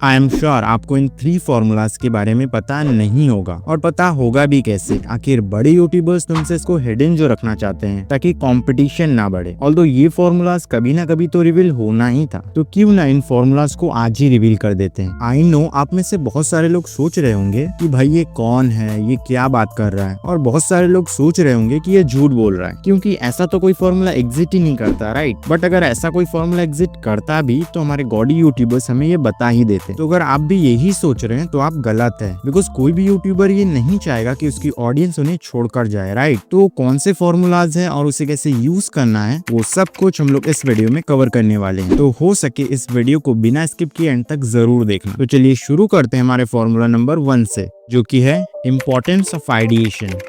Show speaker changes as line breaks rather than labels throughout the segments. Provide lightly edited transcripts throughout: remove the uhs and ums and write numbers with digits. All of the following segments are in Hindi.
आई एम श्योर आपको इन 3 फॉर्मूलाज के बारे में पता नहीं होगा, और पता होगा भी कैसे। आखिर बड़े यूट्यूबर्स तुमसे इसको हिडन जो रखना चाहते हैं ताकि कंपटीशन ना बढ़े। ऑल्दो ये फॉर्मूलाज कभी ना कभी तो रिवील होना ही था, तो क्यों ना इन फॉर्मूलाज को आज ही रिवील कर देते हैं। आई नो आप में से बहुत सारे लोग सोच रहे होंगे कि भाई ये कौन है, ये क्या बात कर रहा है, और बहुत सारे लोग सोच रहे होंगे कि ये झूठ बोल रहा है क्योंकि ऐसा तो कोई फॉर्मूला एग्जिट ही नहीं करता, राइट। बट अगर ऐसा कोई फॉर्मूला एग्जिट करता भी तो हमारे गॉडी यूट्यूबर्स हमें ये बता ही देते। तो अगर आप भी यही सोच रहे हैं तो आप गलत है, बिकॉज कोई भी यूट्यूबर ये नहीं चाहेगा कि उसकी ऑडियंस उन्हें छोड़कर जाए, राइट। तो कौन से फॉर्मूलाज हैं और उसे कैसे यूज करना है वो सब कुछ हम लोग इस वीडियो में कवर करने वाले हैं। तो हो सके इस वीडियो को बिना स्किप किए एंड तक जरूर देखना। तो चलिए शुरू करते हैं हमारे फॉर्मूला नंबर 1 से, जो कि है इम्पोर्टेंस ऑफ आइडिएशन।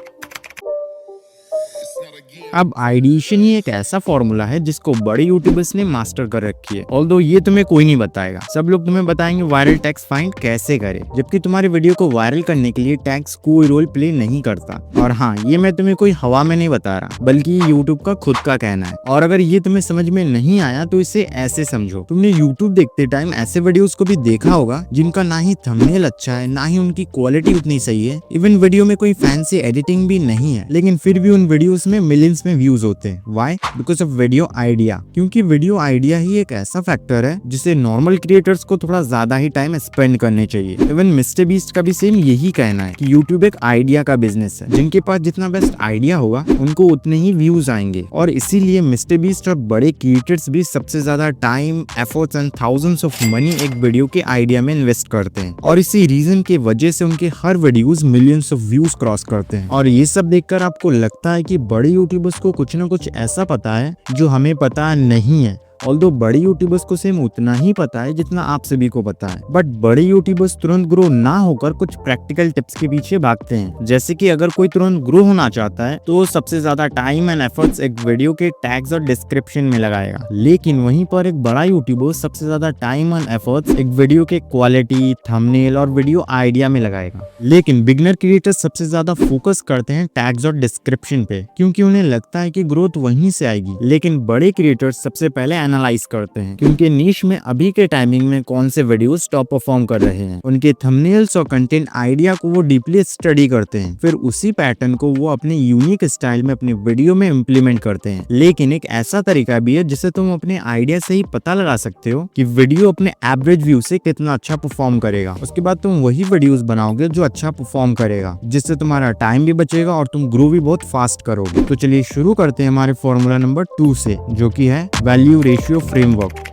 अब आइडिएशन ही एक ऐसा फॉर्मूला है जिसको बड़े यूट्यूबर्स ने मास्टर कर रखी है। ऑल्दो ये तुम्हें कोई नहीं बताएगा, सब लोग तुम्हें बताएंगे वायरल टैग्स फाइंड कैसे करें, जबकि तुम्हारे वीडियो को वायरल करने के लिए टैग्स कोई रोल प्ले नहीं करता। और हाँ, ये मैं तुम्हें कोई हवा में नहीं बता रहा, बल्कि यूट्यूब का खुद का कहना है। और अगर ये तुम्हें समझ में नहीं आया तो इसे ऐसे समझो, तुमने यूट्यूब देखते टाइम ऐसे वीडियोस को भी देखा होगा जिनका ना ही थंबनेल अच्छा है, ना ही उनकी क्वालिटी उतनी सही है, इवन वीडियो में कोई फैंसी एडिटिंग भी नहीं है, लेकिन फिर भी उन वीडियोस में मिलियंस में व्यूज होते हैं। Why? Because of video idea. क्योंकि वीडियो आइडिया ही एक ऐसा फैक्टर है जिसे नॉर्मल क्रिएटर्स को थोड़ा ज्यादा ही टाइम स्पेंड करने चाहिए। इवन मिस्टर बीस्ट का भी सेम यही कहना है कि यूट्यूब एक आइडिया का बिजनेस है, जिनके पास जितना बेस्ट आइडिया होगा उनको उतने ही व्यूज आएंगे। और इसीलिए मिस्टर बीस्ट और बड़े क्रिएटर्स भी सबसे ज्यादा time, efforts and thousands of money एक वीडियो के आइडिया में इन्वेस्ट करते हैं, और इसी रीजन की वजह से उनके हर videos millions of views cross करते हैं। और ये सब देखकर आपको लगता है कि बड़े यूट्यूबर्स को कुछ ना कुछ ऐसा पता है जो हमें पता नहीं है। ऑल्दो बड़े यूट्यूबर्स को सेम उतना ही पता है जितना आप सभी को पता है, बट बड़े यूट्यूबर्स तुरंत ग्रो ना होकर कुछ प्रैक्टिकल टिप्स के पीछे भागते हैं। जैसे कि अगर कोई तुरंत ग्रो होना चाहता है तो सबसे ज्यादा टाइम एंड एफर्ट्स एक वीडियो के टैग्स और डिस्क्रिप्शन में लगाएगा, लेकिन वहीं पर एक बड़ा यूट्यूबर सबसे ज्यादा टाइम एंड एफर्ट्स एक वीडियो के क्वालिटी, थंबनेल और वीडियो आइडिया में लगाएगा। लेकिन बिगनर क्रिएटर्स सबसे ज्यादा फोकस करते हैं टैग्स और डिस्क्रिप्शन पे, क्योंकि उन्हें लगता है कि ग्रोथ वहीं से आएगी। लेकिन बड़े क्रिएटर्स सबसे पहले एनालाइज करते हैं कि उनके नीश में अभी के टाइमिंग में कौन से वीडियोस टॉप परफॉर्म कर रहे हैं। उनके थंबनेल्स और कंटेंट आइडिया को वो डीपली स्टडी करते हैं, फिर उसी पैटर्न को वो अपने यूनिक स्टाइल में अपने वीडियो में इम्प्लीमेंट करते हैं। लेकिन एक ऐसा तरीका भी है जिससे तुम अपने आइडिया से ही पता लगा सकते हो कि वीडियो अपने एवरेज व्यू से कितना अच्छा परफॉर्म करेगा। उसके बाद तुम वही वीडियोस बनाओगे जो अच्छा परफॉर्म करेगा, जिससे तुम्हारा टाइम भी बचेगा और तुम ग्रो भी बहुत फास्ट करोगे। तो चलिए शुरू करते हैं हमारे फॉर्मूला नंबर 2 से, जो कि है वैल्यू रेशियो फ्रेमवर्क।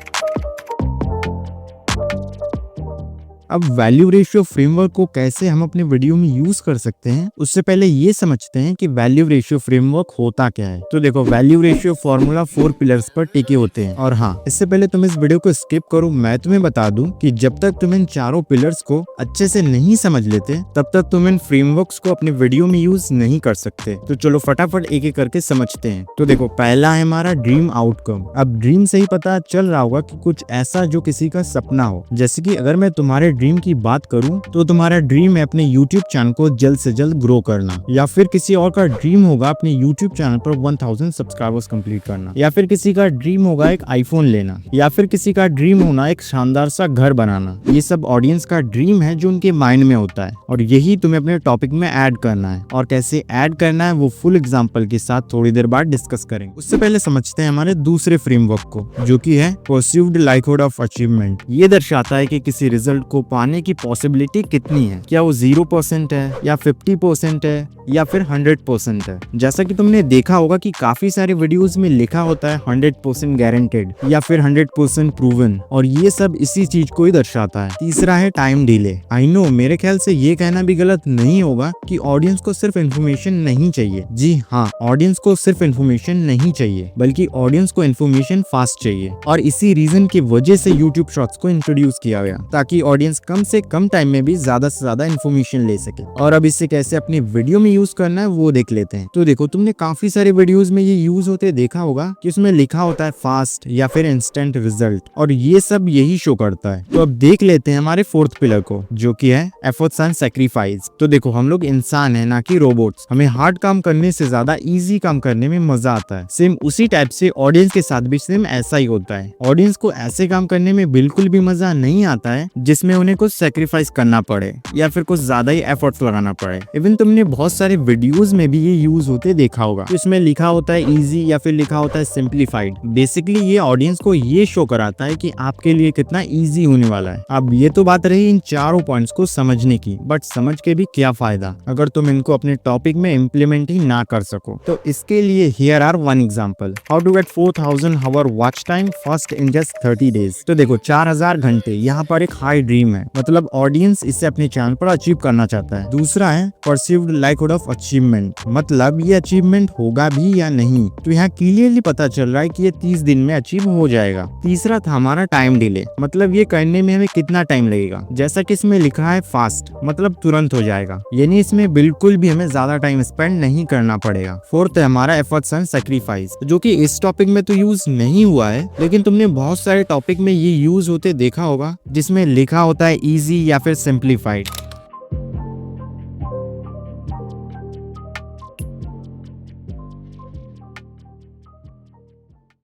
अब वैल्यू रेशियो फ्रेमवर्क को कैसे हम अपने वीडियो में यूज कर सकते हैं, उससे पहले ये समझते हैं कि वैल्यू रेशियो फ्रेमवर्क होता क्या है। तो देखो, वैल्यू रेशियो फॉर्मूला 4 पिलर्स पर टिके होते हैं। और हाँ, इससे पहले तुम इस वीडियो को स्किप करो, मैं तुम्हें बता दूं कि जब तक तुम इन चारों पिलर्स को अच्छे से नहीं समझ लेते तब तक तुम इन फ्रेमवर्क्स को अपने वीडियो में यूज नहीं कर सकते। तो चलो फटाफट एक एक करके समझते हैं। तो देखो, पहला है हमारा ड्रीम आउटकम। अब ड्रीम से ही पता चल रहा होगा कि कुछ ऐसा जो किसी का सपना हो। जैसे कि अगर मैं तुम्हारे ड्रीम की बात करूं तो तुम्हारा ड्रीम है अपने YouTube चैनल को जल्द से जल्द ग्रो करना, या फिर किसी और का ड्रीम होगा अपने YouTube चैनल पर 1000 सब्सक्राइबर्स कंप्लीट करना, या फिर किसी का ड्रीम होगा एक आईफोन लेना, या फिर किसी का ड्रीम होना एक शानदार सा घर बनाना। ये सब ऑडियंस का ड्रीम है जो उनके माइंड में होता है, और यही तुम्हें अपने टॉपिक में ऐड करना है। और कैसे ऐड करना है वो फुल एग्जाम्पल के साथ थोड़ी देर बाद डिस्कस करेंगे। उससे पहले समझते हैं हमारे दूसरे फ्रेमवर्क को, जो कि है परसीव्ड लाइक्हुड ऑफ अचीवमेंट। ये दर्शाता है कि किसी रिजल्ट को पाने की पॉसिबिलिटी कितनी है, क्या वो 0% है या 50% है या फिर 100% है। जैसा कि तुमने देखा होगा कि काफी सारे वीडियोस में लिखा होता है 100% गारंटेड या फिर 100% प्रूवन, और ये सब इसी चीज को ही दर्शाता है। तीसरा है टाइम डिले। आई नो, मेरे ख्याल से ये कहना भी गलत नहीं होगा कि ऑडियंस को सिर्फ इन्फॉर्मेशन नहीं चाहिए। जी हाँ, ऑडियंस को सिर्फ इन्फॉर्मेशन नहीं चाहिए, बल्कि ऑडियंस को इन्फॉर्मेशन फास्ट चाहिए। और इसी रीजन की वजह से यूट्यूब शॉर्ट्स को इंट्रोड्यूस किया गया, ताकि ऑडियंस कम से कम टाइम में भी ज्यादा से ज्यादा इन्फॉर्मेशन ले सके। और अब इसे कैसे अपनी वीडियो में यूज करना है वो देख लेते हैं। तो देखो, तुमने काफी सारे वीडियोस में ये यूज होते देखा होगा कि उसमें लिखा होता है फास्ट या फिर इंस्टेंट रिजल्ट, और ये सब यही शो करता है। तो अब देख लेते हैं हमारे 4th पिलर को, जो कि है एफर्ट्स एंड सैक्रिफाइस। तो देखो, हम लोग इंसान है, ना कि रोबोट्स। हमें हार्ड काम करने से ज्यादा इजी काम करने में मजा आता है। सेम उसी टाइप से ऑडियंस के साथ भी सेम ऐसा ही होता है। ऑडियंस को ऐसे काम करने में बिल्कुल भी मजा नहीं आता है जिसमें उन्हें कुछ सेक्रीफाइस करना पड़े या फिर कुछ ज्यादा ही एफर्ट्स लगाना पड़े। इवन तुमने बहुत सारे वीडियोस में भी ये यूज होते देखा होगा। तो इसमें लिखा होता है इजी या फिर लिखा होता है सिंप्लीफाइड। बेसिकली ये ऑडियंस को ये शो कराता है कि आपके लिए कितना इजी होने वाला है। अब ये तो बात रही इन चारों पॉइंट्स को समझने की, बट समझ के भी क्या फायदा अगर तुम इनको अपने टॉपिक में इम्प्लीमेंट ही ना कर सको। तो इसके लिए here are one example, how to get 4000 hour watch time first in just 30 days. तो देखो 4000 घंटे यहाँ पर एक हाई ड्रीम है, मतलब ऑडियंस इसे अपने चैनल पर अचीव करना चाहता है। दूसरा है परसीव्ड लाइकहुड ऑफ अचीवमेंट, मतलब ये अचीवमेंट होगा भी या नहीं। तो यहाँ क्लियरली पता चल रहा है कि ये 30 दिन में अचीव हो जाएगा। तीसरा था हमारा टाइम डिले, मतलब ये करने में हमें कितना टाइम लगेगा। जैसा कि इसमें लिखा है फास्ट, मतलब तुरंत हो जाएगा, यानी इसमें बिल्कुल भी हमें ज्यादा टाइम स्पेंड नहीं करना पड़ेगा। फोर्थ है हमारा एफर्ट्स एंड सैक्रिफाइस, जो कि इस टॉपिक में तो यूज नहीं हुआ है, लेकिन तुमने बहुत सारे टॉपिक में ये यूज होते देखा होगा जिसमें लिखा होता है इजी या फिर सिंप्लीफाइड।